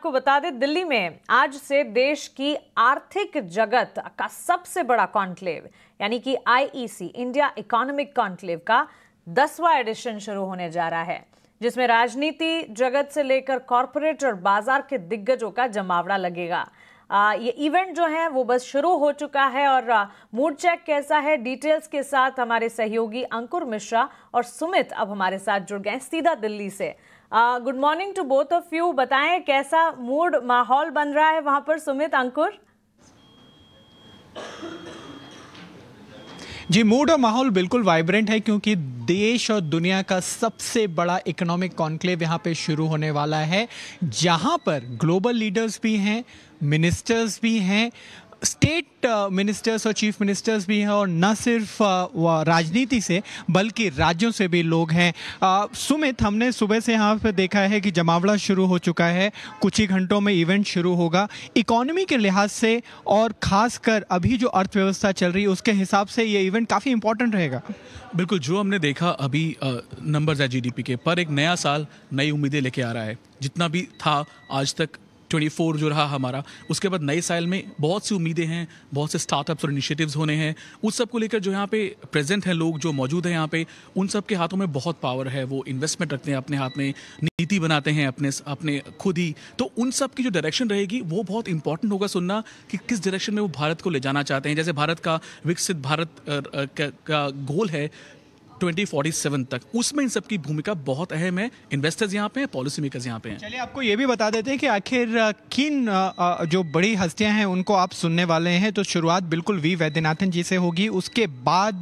आपको बता दें, दिल्ली में आज से देश की आर्थिक जगत का सबसे बड़ा कॉन्क्लेव यानी कि आईईसी इंडिया इकोनॉमिक कॉन्क्लेव का 10वां एडिशन शुरू होने जा रहा है, जिसमें राजनीति जगत से लेकर कॉरपोरेट और बाजार के दिग्गजों का जमावड़ा लगेगा। ये इवेंट जो है वो बस शुरू हो चुका है और मूड चेक कैसा है, डिटेल्स के साथ हमारे सहयोगी अंकुर मिश्रा और सुमित अब हमारे साथ जुड़ गए सीधा दिल्ली से। Good morning to both of you. बताएं कैसा मूड माहौल बन रहा है वहां पर, सुमित, अंकुर? जी, मूड और माहौल बिल्कुल वाइब्रेंट है क्योंकि देश और दुनिया का सबसे बड़ा इकोनॉमिक कॉन्क्लेव यहाँ पे शुरू होने वाला है, जहाँ पर ग्लोबल लीडर्स भी हैं, मिनिस्टर्स भी हैं, स्टेट मिनिस्टर्स और चीफ मिनिस्टर्स भी हैं, और न सिर्फ राजनीति से बल्कि राज्यों से भी लोग हैं। सुमित, हमने सुबह से यहाँ पे देखा है कि जमावड़ा शुरू हो चुका है, कुछ ही घंटों में इवेंट शुरू होगा। इकोनॉमी के लिहाज से और खासकर अभी जो अर्थव्यवस्था चल रही है उसके हिसाब से ये इवेंट काफ़ी इंपॉर्टेंट रहेगा। बिल्कुल, जो हमने देखा अभी नंबर्स है जीडीपी के, पर एक नया साल नई उम्मीदें लेके आ रहा है। जितना भी था आज तक 24 जो रहा हमारा, उसके बाद नए साल में बहुत सी उम्मीदें हैं, बहुत से स्टार्टअप्स और इनिशिएटिव्स होने हैं। उस सब को लेकर जो यहाँ पे प्रेजेंट हैं लोग जो मौजूद हैं यहाँ पे, उन सब के हाथों में बहुत पावर है। वो इन्वेस्टमेंट रखते हैं अपने हाथ में, नीति बनाते हैं अपने खुद ही। तो उन सब की जो डायरेक्शन रहेगी वो बहुत इंपॉर्टेंट होगा सुनना कि किस डायरेक्शन में वो भारत को ले जाना चाहते हैं। जैसे भारत का विकसित भारत का गोल है 2047 तक, उसमें इन सब की भूमिका बहुत अहम है। इन्वेस्टर्स यहाँ पे हैं, पॉलिसी मेकर्स यहाँ पे हैं। चलिए, आपको ये भी बता देते हैं कि आखिर किन जो बड़ी हस्तियां हैं उनको आप सुनने वाले हैं। तो शुरुआत बिल्कुल वी वैद्यनाथन जी से होगी, उसके बाद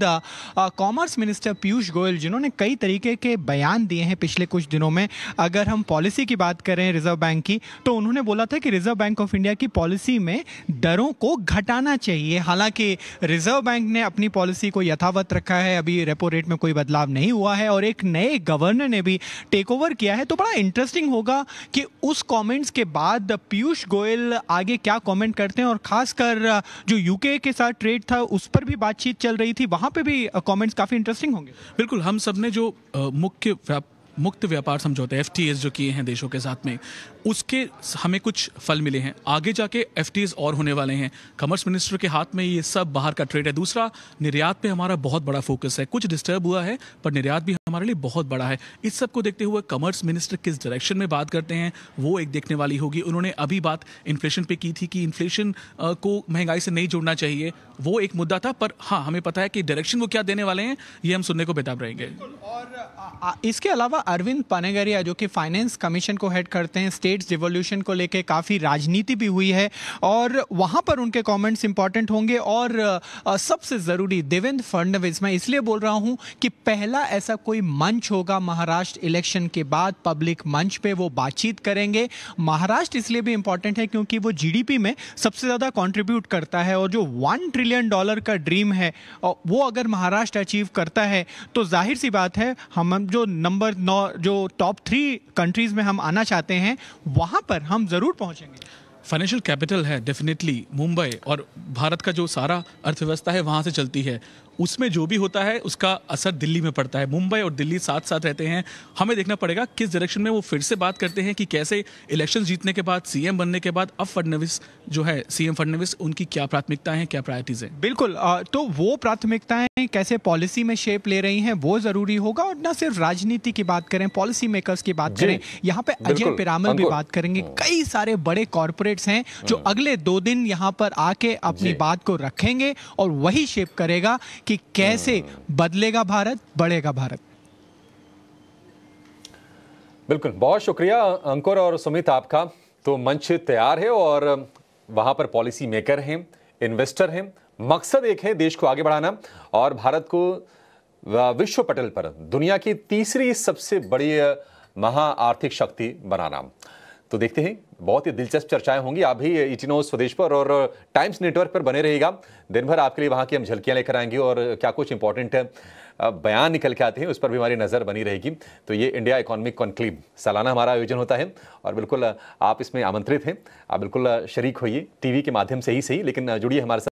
कॉमर्स मिनिस्टर पीयूष गोयल, जिन्होंने कई तरीके के बयान दिए हैं पिछले कुछ दिनों में। अगर हम पॉलिसी की बात करें रिजर्व बैंक की, तो उन्होंने बोला था कि रिजर्व बैंक ऑफ इंडिया की पॉलिसी में दरों को घटाना चाहिए। हालांकि रिजर्व बैंक ने अपनी पॉलिसी को यथावत रखा है, अभी रेपो रेट में कोई बदलाव नहीं हुआ है और एक नए गवर्नर ने भी टेक ओवर किया है। तो बड़ा इंटरेस्टिंग होगा कि उस कमेंट्स के बाद पीयूष गोयल आगे क्या कमेंट करते हैं, और खासकर जो यूके के साथ ट्रेड था उस पर भी बातचीत चल रही थी, वहां पे भी कमेंट्स काफी इंटरेस्टिंग होंगे। बिल्कुल, हम सब ने जो मुक्त व्यापार समझौते एफटीएस जो किए हैं देशों के साथ में, उसके हमें कुछ फल मिले हैं। आगे जाके एफटीएस और होने वाले हैं। कॉमर्स मिनिस्टर के हाथ में ये सब बाहर का ट्रेड है। दूसरा, निर्यात पे हमारा बहुत बड़ा फोकस है। कुछ डिस्टर्ब हुआ है पर निर्यात भी हमारे लिए बहुत बड़ा है। इस सब को देखते हुए कॉमर्स मिनिस्टर किस डायरेक्शन में बात करते हैं वो एक देखने वाली होगी। उन्होंने अभी बात इन्फ्लेशन पे की थी कि इन्फ्लेशन को महंगाई से नहीं जोड़ना चाहिए, वो एक मुद्दा था। पर हाँ, हमें पता है कि डायरेक्शन वो क्या देने वाले हैं, ये हम सुनने को बेताब रहेंगे। और इसके अलावा अरविंद पानेगरिया, जो कि फाइनेंस कमीशन को हेड करते हैं, स्टेट्स डिवोल्यूशन को लेके काफ़ी राजनीति भी हुई है और वहाँ पर उनके कमेंट्स इंपॉर्टेंट होंगे। और सबसे ज़रूरी, देवेंद्र फडणवीस, मैं इसलिए बोल रहा हूँ कि पहला ऐसा कोई मंच होगा महाराष्ट्र इलेक्शन के बाद, पब्लिक मंच पे वो बातचीत करेंगे। महाराष्ट्र इसलिए भी इंपॉर्टेंट है क्योंकि वो जीडीपी में सबसे ज़्यादा कंट्रीब्यूट करता है, और जो $1 ट्रिलियन का ड्रीम है वो अगर महाराष्ट्र अचीव करता है तो जाहिर सी बात है हम जो नंबर 9 जो टॉप 3 कंट्रीज में हम आना चाहते हैं वहां पर हम जरूर पहुंचेंगे। फाइनेंशियल कैपिटल है डेफिनेटली मुंबई, और भारत का जो सारा अर्थव्यवस्था है वहाँ से चलती है। उसमें जो भी होता है उसका असर दिल्ली में पड़ता है। मुंबई और दिल्ली साथ साथ रहते हैं। हमें देखना पड़ेगा किस डायरेक्शन में वो फिर से बात करते हैं कि कैसे इलेक्शन जीतने के बाद, सीएम बनने के बाद अब फडणवीस जो है, सीएम फडणवीस, उनकी क्या प्राथमिकताएं हैं, क्या प्रायोरिटीज हैं। बिल्कुल, तो वो प्राथमिकताएं कैसे पॉलिसी में शेप ले रही हैं वो जरूरी होगा। और न सिर्फ राजनीति की बात करें, पॉलिसी मेकर्स की बात करें, यहाँ पे अजय पिरामल भी बात करेंगे। कई सारे बड़े कॉर्पोरेट्स हैं जो अगले 2 दिन यहाँ पर आके अपनी बात को रखेंगे और वही शेप करेगा कि कैसे बदलेगा भारत, बढ़ेगा भारत। बिल्कुल, बहुत शुक्रिया अंकुर और सुमित आपका। तो मंच तैयार है और वहां पर पॉलिसी मेकर हैं, इन्वेस्टर हैं। मकसद एक है, देश को आगे बढ़ाना और भारत को विश्व पटल पर दुनिया की तीसरी सबसे बड़ी महा आर्थिक शक्ति बनाना। तो देखते हैं, बहुत ही दिलचस्प चर्चाएं होंगी। आप भी ईटी न्यूज़ स्वदेश पर और टाइम्स नेटवर्क पर बने रहिएगा। दिन भर आपके लिए वहां की हम झलकियां लेकर आएंगे और क्या कुछ इंपॉर्टेंट बयान निकल के आते हैं उस पर भी हमारी नज़र बनी रहेगी। तो ये इंडिया इकोनॉमिक कॉन्क्लेव सालाना हमारा आयोजन होता है और बिल्कुल आप इसमें आमंत्रित हैं। आप बिल्कुल शरीक होइए, टीवी के माध्यम से ही सही, लेकिन जुड़िए हमारे साथ।